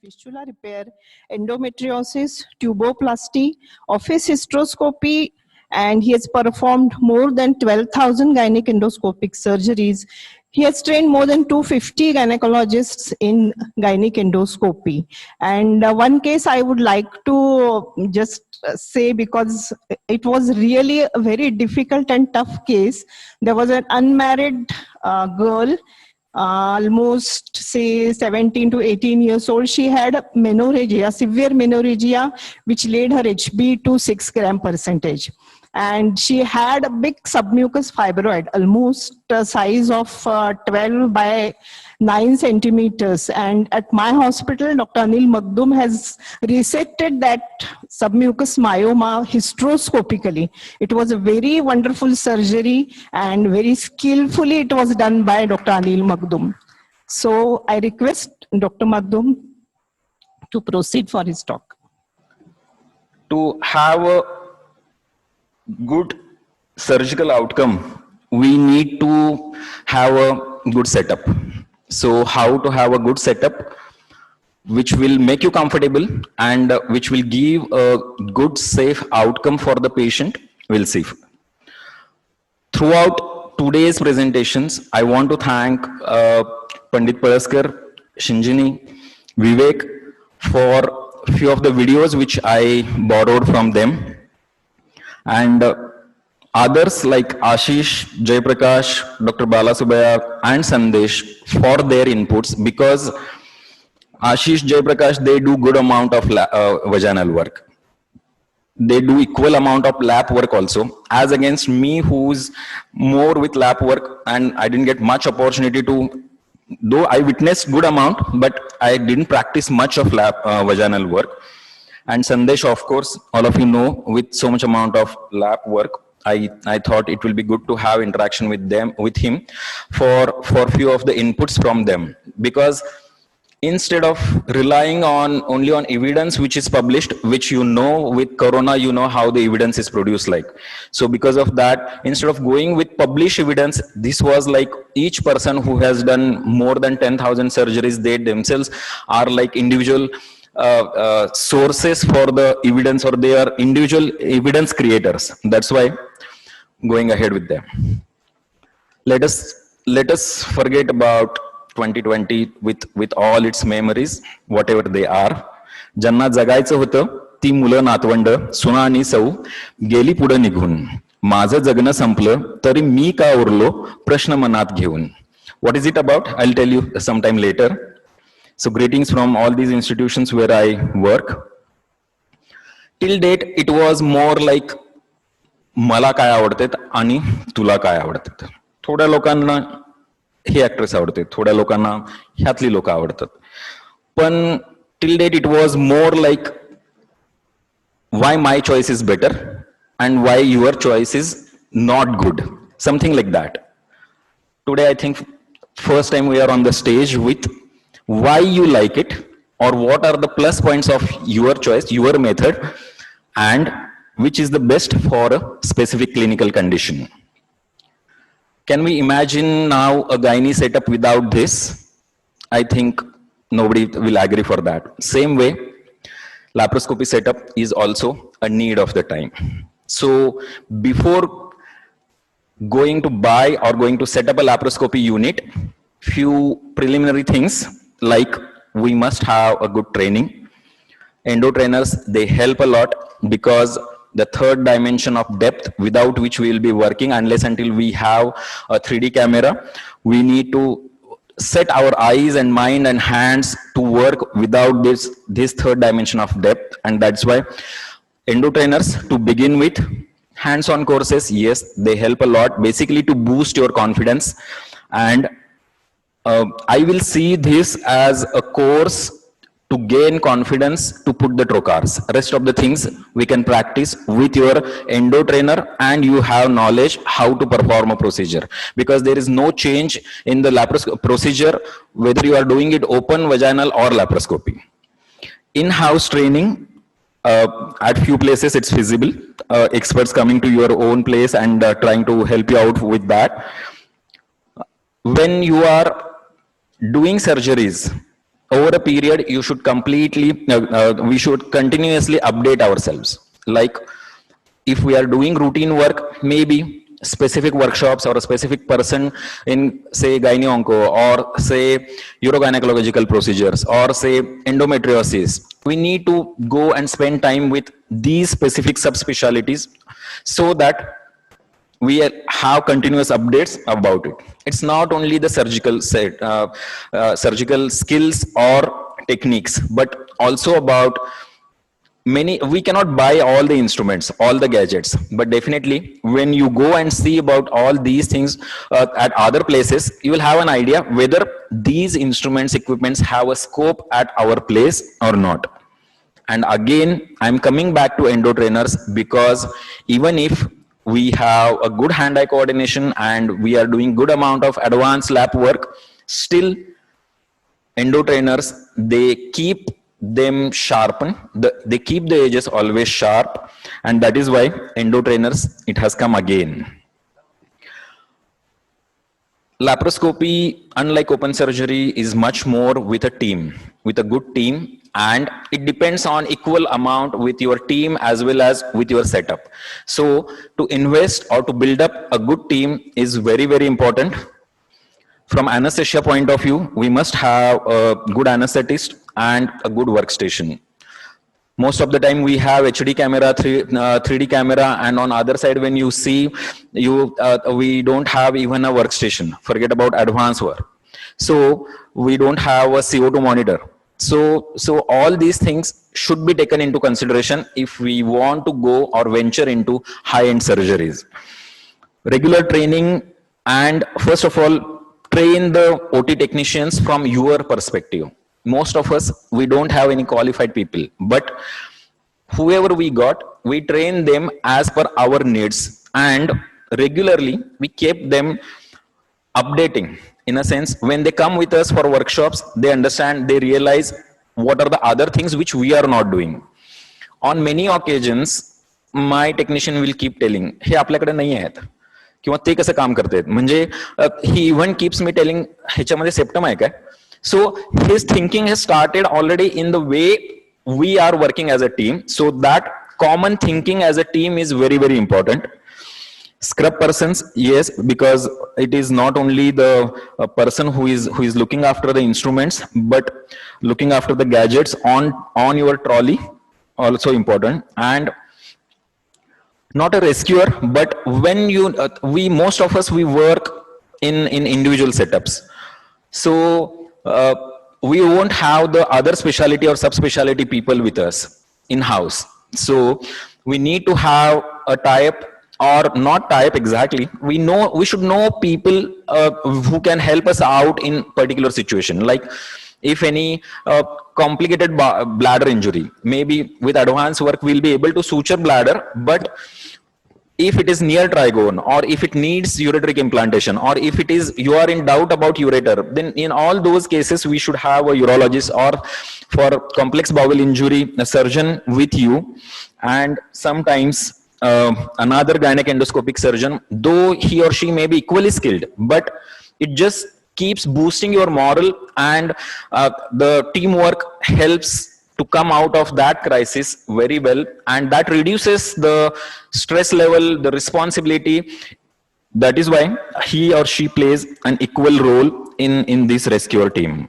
fistula repair, endometriosis, tuboplasty, office hysteroscopy, and he has performed more than 12,000 gynec endoscopic surgeries. He has trained more than 250 gynecologists in gynec endoscopy. And one case I would like to just say, because it was really a very difficult and tough case. There was an unmarried girl, almost say 17 to 18 years old. She had menorrhagia, severe menorrhagia, which led her HB to 6 gram percentage. And she had a big submucous fibroid, almost a size of 12 by 9 centimeters. And at my hospital, Dr. Anil Magdum has resected that submucous myoma hysteroscopically. It was a very wonderful surgery, and very skillfully it was done by Dr. Anil Magdum. So I request Dr. Magdum to proceed for his talk. To have a good surgical outcome, we need to have a good setup. So how to have a good setup which will make you comfortable and which will give a good safe outcome for the patient, we'll see. Throughout today's presentations, I want to thank Pandit Palaskar, Shinjini, Vivek for few of the videos which I borrowed from them, and others like Ashish, Jaiprakash, Dr. Balasubaya and Sandesh for their inputs, because Ashish, Jaiprakash, they do good amount of vaginal work. They do equal amount of lap work also, as against me who's more with lap work, and I didn't get much opportunity to, though I witnessed good amount, but I didn't practice much of lap vaginal work. And Sandesh, of course, all of you know, with so much amount of lab work, I thought it will be good to have interaction with him for few of the inputs from them, because instead of relying only on evidence which is published, which you know with corona, you know how the evidence is produced like. So because of that, instead of going with published evidence, this was like each person who has done more than 10,000 surgeries, they themselves are like individual sources for the evidence, or they are individual evidence creators. That's why going ahead with them. Let us forget about 2020 with all its memories, whatever they are. ज्यांना जगायचं होतं ती मुलं नातवंड सुना आणि सौ गेली पुढे निघून, माझं जगणं संपलं तरी मी का उरलो प्रश्न मनात घेऊन. What is it about? I'll tell you sometime later. So greetings from all these institutions where I work. Till date, it was more like मला काय आवडतात आणि तुला काय आवडतात. थोड्या लोकांना हे ऍक्ट्रेस आवडते, थोड्या लोकांना ह्यातली लोक आवडतात. पण till date it was more like why my choice is better and why your choice is not good. Something like that. Today I think first time we are on the stage with why you like it, or what are the plus points of your choice, your method, and which is the best for a specific clinical condition. Can we imagine now a gynae setup without this? I think nobody will agree for that. Same way, laparoscopy setup is also a need of the time. So before going to buy or going to set up a laparoscopy unit, few preliminary things, like we must have a good training. Endo trainers, they help a lot, because the third dimension of depth, without which we will be working unless until we have a 3D camera, we need to set our eyes and mind and hands to work without this third dimension of depth. And that's why endo trainers, to begin with, hands-on courses, yes, they help a lot, basically to boost your confidence. And I will see this as a course to gain confidence to put the trocars. Rest of the things we can practice with your endo trainer, and you have knowledge how to perform a procedure, because there is no change in the laparoscopy procedure whether you are doing it open, vaginal or laparoscopy. In-house training, at few places it's feasible, experts coming to your own place and trying to help you out with that. When you are doing surgeries, over a period, you should we should continuously update ourselves. Like if we are doing routine work, maybe specific workshops or a specific person in say gyne-onco or say urogynecological procedures or say endometriosis, we need to go and spend time with these specific subspecialties so that we have continuous updates about it. It's not only the surgical skills or techniques, but also about we cannot buy all the instruments, all the gadgets, but definitely when you go and see about all these things at other places, you will have an idea whether these instruments, equipments have a scope at our place or not. And again, I'm coming back to endo trainers, because even if we have a good hand-eye coordination and we are doing good amount of advanced lab work, still endo trainers, they keep them sharpened, they keep the edges always sharp, and that is why endo trainers, it has come again. Laparoscopy, unlike open surgery, is much more with a team, with a good team, and it depends on equal amount with your team as well as with your setup. So to invest or to build up a good team is very, very important. From anesthesia point of view, we must have a good anesthetist and a good workstation. Most of the time we have HD camera, 3D camera, and on other side when you see, we don't have even a workstation. Forget about advanced work. So we don't have a CO2 monitor. So all these things should be taken into consideration if we want to go or venture into high-end surgeries. Regular training, and first of all, train the OT technicians from your perspective. Most of us, we don't have any qualified people, but whoever we got, we train them as per our needs, and regularly we keep them updating. In a sense, when they come with us for workshops, they understand, they realize what are the other things which we are not doing. On many occasions, my technician will keep telling, हे आपल्याकडे नाही आहेत, किंवा ते कसं काम करतात, म्हणजे he even keeps me telling, ह्याच्यामध्ये septum आहे काय? So his thinking has started already in the way we are working as a team. So that common thinking as a team is very, very important. Scrub persons, yes, because it is not only the person who is looking after the instruments, but looking after the gadgets on your trolley, also important. And not a rescuer, but when you most of us, we work in individual setups, so we won't have the other specialty or subspecialty people with us in house. So we need to have a tie-up, or not type exactly, we should know people who can help us out in particular situation. Like if any complicated bladder injury, maybe with advanced work we'll be able to suture bladder, but if it is near trigone, or if it needs ureteric implantation, or if it is you are in doubt about ureter, then in all those cases we should have a urologist, or for complex bowel injury, a surgeon with you. And sometimes another gynec endoscopic surgeon, though he or she may be equally skilled, but it just keeps boosting your moral, and the teamwork helps to come out of that crisis very well, and that reduces the stress level, the responsibility. That is why he or she plays an equal role in this rescuer team.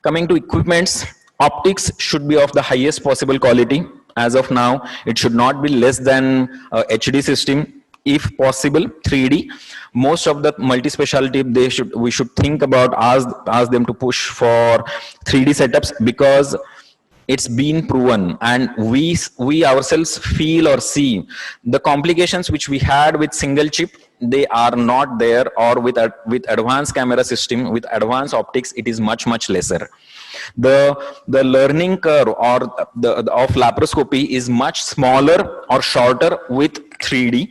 Coming to equipments, optics should be of the highest possible quality. As of now, it should not be less than HD system, if possible 3D. Most of the multi-specialty, we should think about, ask them to push for 3D setups, because it's been proven, and we ourselves feel or see the complications which we had with single chip, they are not there, or with advanced camera system, with advanced optics, it is much lesser. The learning curve of laparoscopy is much smaller or shorter with 3D.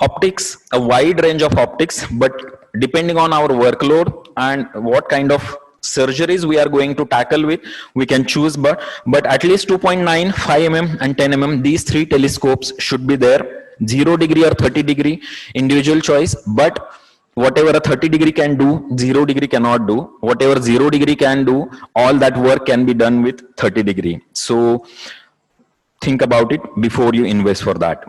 Optics, a wide range of optics, but depending on our workload and what kind of surgeries we are going to tackle with, we can choose, but at least 2.9, 5 mm and 10 mm, these three telescopes should be there. 0 degree or 30 degree, individual choice, but whatever a 30 degree can do, 0 degree cannot do. Whatever 0 degree can do, all that work can be done with 30 degree. So think about it before you invest for that.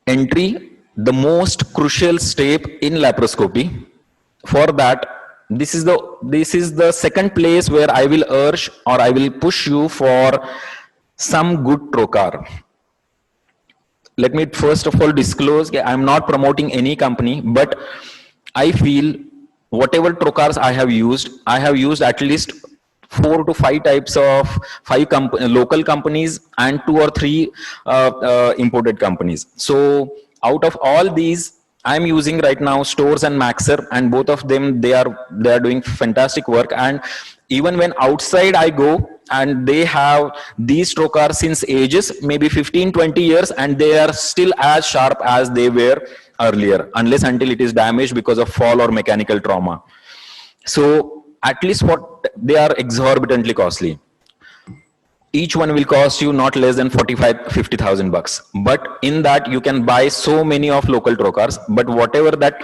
Entry, the most crucial step in laparoscopy. For that, this is the second place where I will urge or I will push you for some good trocar. Let me first of all disclose, I'm not promoting any company, but I feel whatever trocars I have used at least 4 to 5 types of local companies and 2 or 3 imported companies. So out of all these, I'm using right now Stores and Maxer, and both of them, they are doing fantastic work. And even when outside I go, and they have these trocars since ages, maybe 15-20 years, and they are still as sharp as they were earlier, unless until it is damaged because of fall or mechanical trauma. So at least what they are exorbitantly costly. Each one will cost you not less than 45-50,000 bucks. But in that you can buy so many of local trocars. But whatever that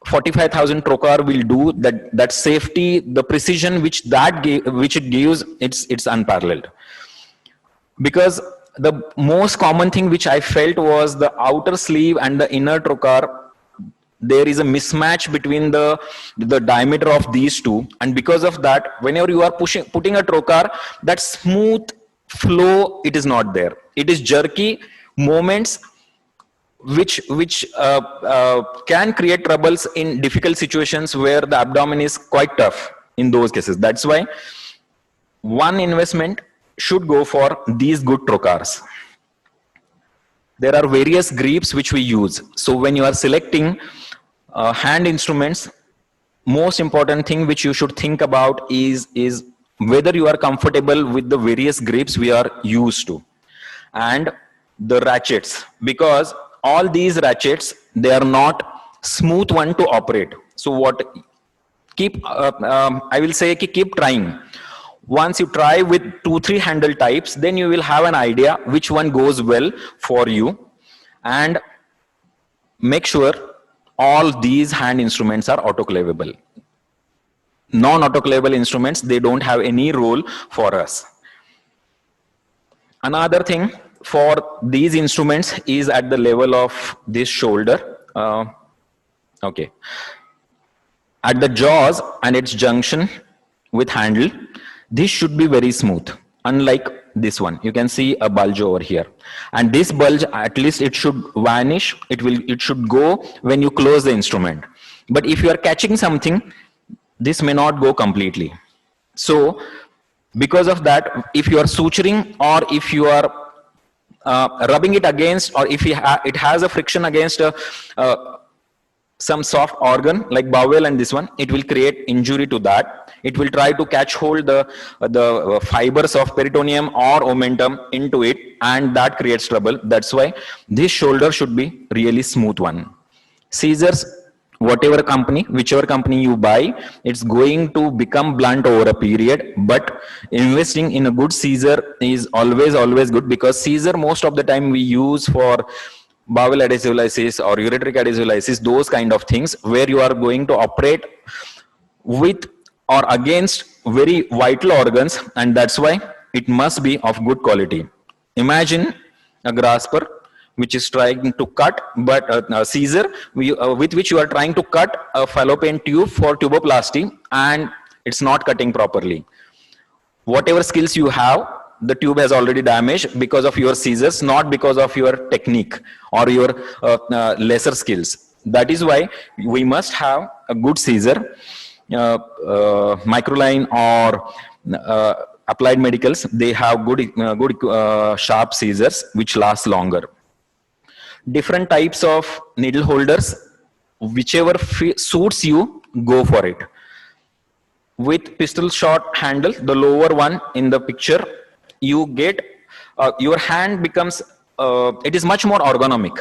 45,000 trocar will do, that safety, the precision which it gives, it's unparalleled. Because the most common thing which I felt was the outer sleeve and the inner trocar. There is a mismatch between the diameter of these two, and because of that, whenever you are putting a trocar, that smooth flow, it is not there. It is jerky moments which can create troubles in difficult situations where the abdomen is quite tough in those cases. That's why one investment should go for these good trocars. There are various grips which we use. So when you are selecting hand instruments, most important thing which you should think about is whether you are comfortable with the various grips we are used to, and the ratchets, because all these ratchets, they are not smooth one to operate. So what, I will say keep trying. Once you try with 2-3 handle types, then you will have an idea which one goes well for you, and make sure all these hand instruments are autoclavable. Non-autoclavable instruments, they don't have any role for us. Another thing for these instruments is at the level of this shoulder. Okay. At the jaws and its junction with handle, this should be very smooth. Unlike this one, you can see a bulge over here, and this bulge, at least it should vanish. It should go when you close the instrument. But if you are catching something, this may not go completely. So because of that, if you are suturing, or if you are rubbing it against, or if it has a friction against some soft organ like bowel and this one, it will create injury to that. It will try to catch hold the fibers of peritoneum or omentum into it, and that creates trouble. That's why this shoulder should be really smooth one. Scissors, whichever company you buy, it's going to become blunt over a period, but investing in a good scissor is always good, because scissor most of the time we use for bowel adhesive lysis or ureteric adhesive lysis, those kind of things where you are going to operate with or against very vital organs, and that's why it must be of good quality. Imagine a grasper which is trying to cut, but a scissor with which you are trying to cut a fallopian tube for tuboplasty, and it's not cutting properly. Whatever skills you have, the tube has already damaged because of your scissors, not because of your technique or your lesser skills. That is why we must have a good scissor. Microline or Applied Medicals, they have good sharp scissors which last longer. Different types of needle holders, whichever suits you, go for it. With pistol shot handle, the lower one in the picture, you get your hand becomes it is much more ergonomic.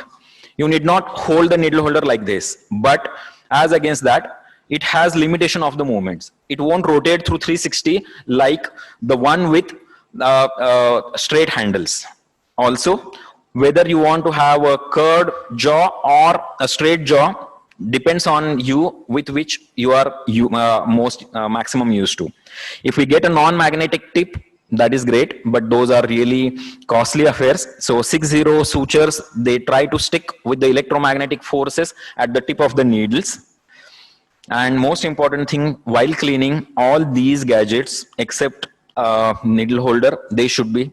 You need not hold the needle holder like this, but as against that, it has limitation of the movements. It won't rotate through 360 like the one with straight handles. Also, Whether you want to have a curved jaw or a straight jaw depends on you, with which you are most maximum used to. If we get a non-magnetic tip, that is great, but those are really costly affairs. So 6-0 sutures, they try to stick with the electromagnetic forces at the tip of the needles. And most important thing, while cleaning, all these gadgets except needle holder, we should be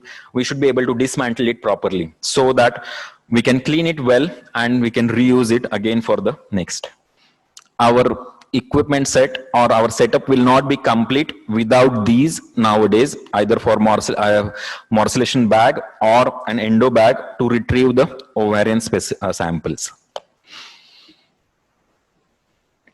able to dismantle it properly so that we can clean it well and we can reuse it again for the next. Our equipment set or our setup will not be complete without these nowadays, either for morcellation bag or an endo bag to retrieve the ovarian samples.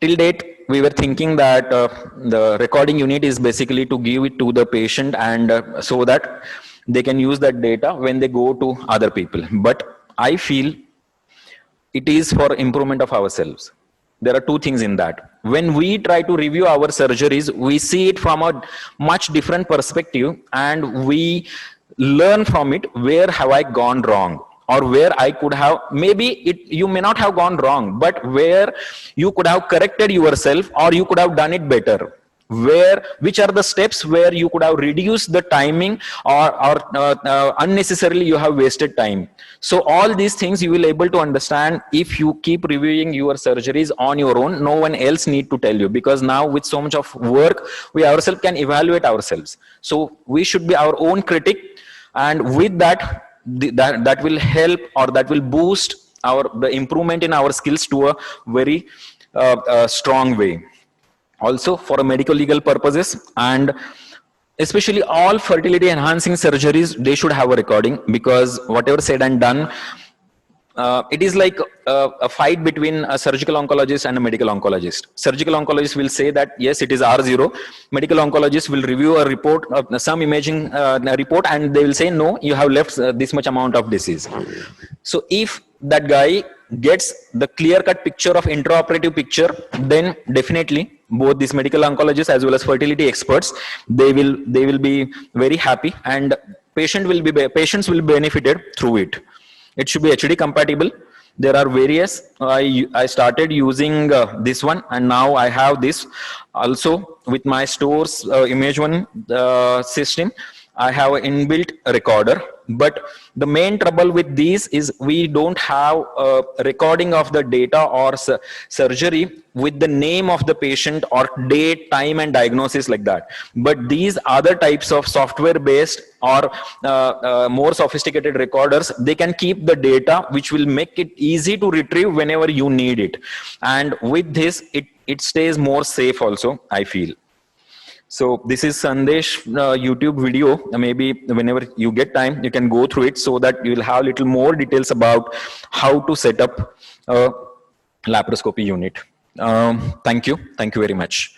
Till date, we were thinking that the recording unit is basically to give it to the patient and so that they can use that data when they go to other people. But I feel it is for improvement of ourselves. There are two things in that. When we try to review our surgeries, we see it from a much different perspective and we learn from it, where have I gone wrong? Or where I could have, you may not have gone wrong, but where you could have corrected yourself or you could have done it better. Which are the steps where you could have reduced the timing or unnecessarily you have wasted time. So all these things you will able to understand if you keep reviewing your surgeries on your own. No one else need to tell you, because now with so much of work, we ourselves can evaluate ourselves. So we should be our own critic, and with that, that will help, or that will boost the improvement in our skills to a very strong way. Also for medical legal purposes, and especially all fertility enhancing surgeries, they should have a recording, because whatever said and done, it is like a fight between a surgical oncologist and a medical oncologist. Surgical oncologist will say that yes, it is R0. Medical oncologist will review a report, some imaging report, and they will say no, you have left this much amount of disease. So if that guy gets the clear-cut picture of intraoperative picture, then definitely both these medical oncologists as well as fertility experts, they will be very happy, and patients will be benefited through it. It should be HD compatible. There are various. I started using this one, and now I have this also with my store's Image1 system. I have an inbuilt recorder, but the main trouble with these is we don't have a recording of the data or surgery with the name of the patient or date, time, and diagnosis like that. But these other types of software-based or more sophisticated recorders, they can keep the data, which will make it easy to retrieve whenever you need it. And with this, it stays more safe also, I feel. So this is Sandesh YouTube video. Maybe whenever you get time, you can go through it so that you will have little more details about how to set up a laparoscopy unit. Thank you very much.